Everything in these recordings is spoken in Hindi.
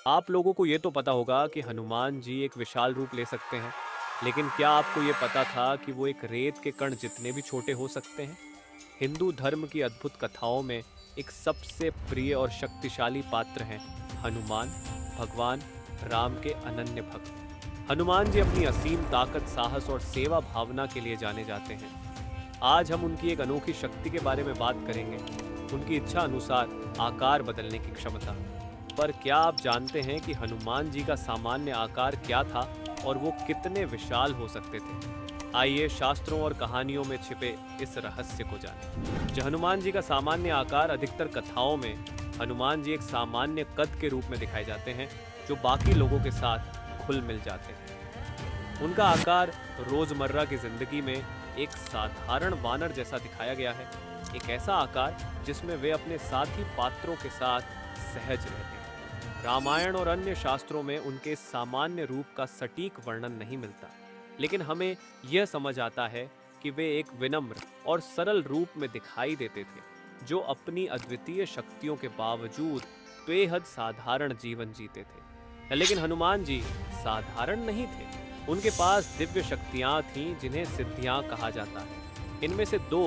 आप लोगों को ये तो पता होगा कि हनुमान जी एक विशाल रूप ले सकते हैं, लेकिन क्या आपको ये पता था कि वो एक रेत के कण जितने भी छोटे हो सकते हैं? हिंदू धर्म की अद्भुत कथाओं में एक सबसे प्रिय और शक्तिशाली पात्र हैं हनुमान, भगवान राम के अनन्य भक्त। हनुमान जी अपनी असीम ताकत, साहस और सेवा भावना के लिए जाने जाते हैं। आज हम उनकी एक अनोखी शक्ति के बारे में बात करेंगे, उनकी इच्छा अनुसार आकार बदलने की क्षमता। पर क्या आप जानते हैं कि हनुमान जी का सामान्य आकार क्या था और वो कितने विशाल हो सकते थे? आइए शास्त्रों और कहानियों में छिपे इस रहस्य को जानें। जो हनुमान जी का सामान्य आकार, अधिकतर कथाओं में हनुमान जी एक सामान्य कद के रूप में दिखाए जाते हैं, जो बाकी लोगों के साथ घुल मिल जाते हैं। उनका आकार रोजमर्रा की जिंदगी में एक साधारण वानर जैसा दिखाया गया है, एक ऐसा आकार जिसमें वे अपने साथी पात्रों के साथ सहज रहते हैं। रामायण और अन्य शास्त्रों में उनके सामान्य रूप का सटीक वर्णन नहीं मिलता, लेकिन हमें यह समझ आता है कि वे एक विनम्र और सरल रूप में दिखाई देते थे, जो अपनी अद्वितीय शक्तियों के बावजूद बेहद साधारण जीवन जीते थे। लेकिन हनुमान जी साधारण नहीं थे। उनके पास दिव्य शक्तियां थीं, जिन्हें सिद्धियां कहा जाता है। इनमें से दो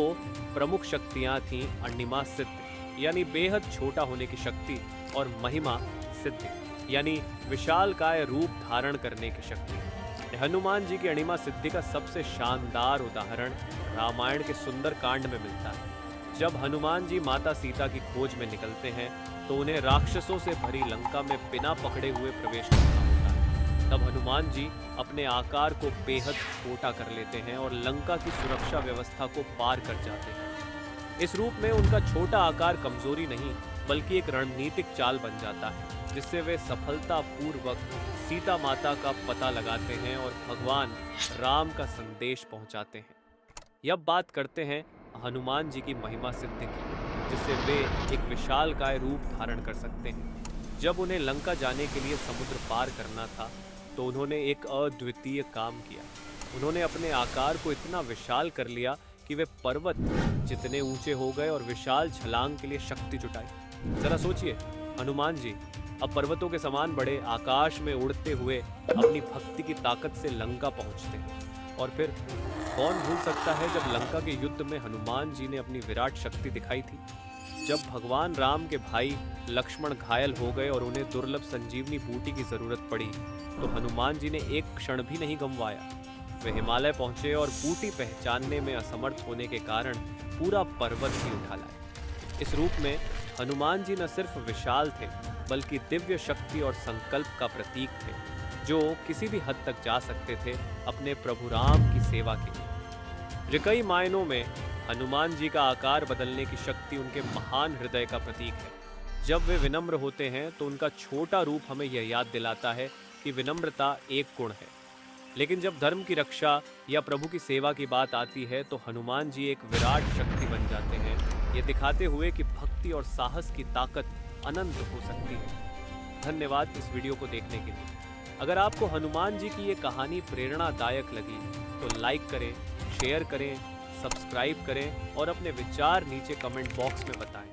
प्रमुख शक्तियां थीं: अणिमा सिद्धि यानी बेहद छोटा होने की शक्ति, और महिमा सिद्धि यानी विशालकाय रूप धारण करने की शक्ति। हनुमान जी की अणिमा सिद्धि का सबसे शानदार उदाहरण रामायण के सुंदर कांड में मिलता है। जब हनुमान जी माता सीता की खोज में निकलते हैं तो उन्हें राक्षसों से भरी लंका में बिना पकड़े हुए प्रवेश करना होता है। तब हनुमान जी अपने आकार को बेहद छोटा कर लेते हैं और लंका की सुरक्षा व्यवस्था को पार कर जाते हैं। इस रूप में उनका छोटा आकार कमजोरी नहीं, बल्कि एक रणनीतिक चाल बन जाता है, जिससे वे सफलतापूर्वक सीता माता का पता लगाते हैं और भगवान राम का संदेश पहुंचाते हैं। अब बात करते हैं हनुमान जी की महिमा सिद्धि की, जिससे वे एक विशालकाय रूप धारण कर सकते हैं। जब उन्हें लंका जाने के लिए समुद्र पार करना था, तो उन्होंने एक अद्वितीय काम किया। उन्होंने अपने आकार को इतना विशाल कर लिया कि वे पर्वत जितने ऊंचे हो गए और विशाल छलांग के लिए शक्ति जुटाई। जरा सोचिए, हनुमान जी अब पर्वतों के समान बड़े आकाश में उड़ते हुए अपनी भक्ति की ताकत से लंका पहुंचते हैं। और फिर कौन भूल सकता है जब लंका के युद्ध में हनुमान जी ने अपनी विराट शक्ति दिखाई थी। जब भगवान राम के भाई लक्ष्मण घायल हो गए और उन्हें दुर्लभ संजीवनी बूटी की जरूरत पड़ी, तो हनुमान जी ने एक क्षण भी नहीं गंवाया। वे हिमालय पहुंचे और बूटी पहचानने में असमर्थ होने के कारण पूरा पर्वत ही उठा लाए। इस रूप में हनुमान जी न सिर्फ विशाल थे, बल्कि दिव्य शक्ति और संकल्प का प्रतीक थे, जो किसी भी हद तक जा सकते थे अपने प्रभु राम की सेवा के लिए। कई मायनों में हनुमान जी का आकार बदलने की शक्ति उनके महान हृदय का प्रतीक है। जब वे विनम्र होते हैं तो उनका छोटा रूप हमें यह याद दिलाता है कि विनम्रता एक गुण है। लेकिन जब धर्म की रक्षा या प्रभु की सेवा की बात आती है, तो हनुमान जी एक विराट शक्ति बन जाते हैं, ये दिखाते हुए कि भक्ति और साहस की ताकत अनंत हो सकती है। धन्यवाद इस वीडियो को देखने के लिए। अगर आपको हनुमान जी की ये कहानी प्रेरणादायक लगी तो लाइक करें, शेयर करें, सब्सक्राइब करें और अपने विचार नीचे कमेंट बॉक्स में बताएं।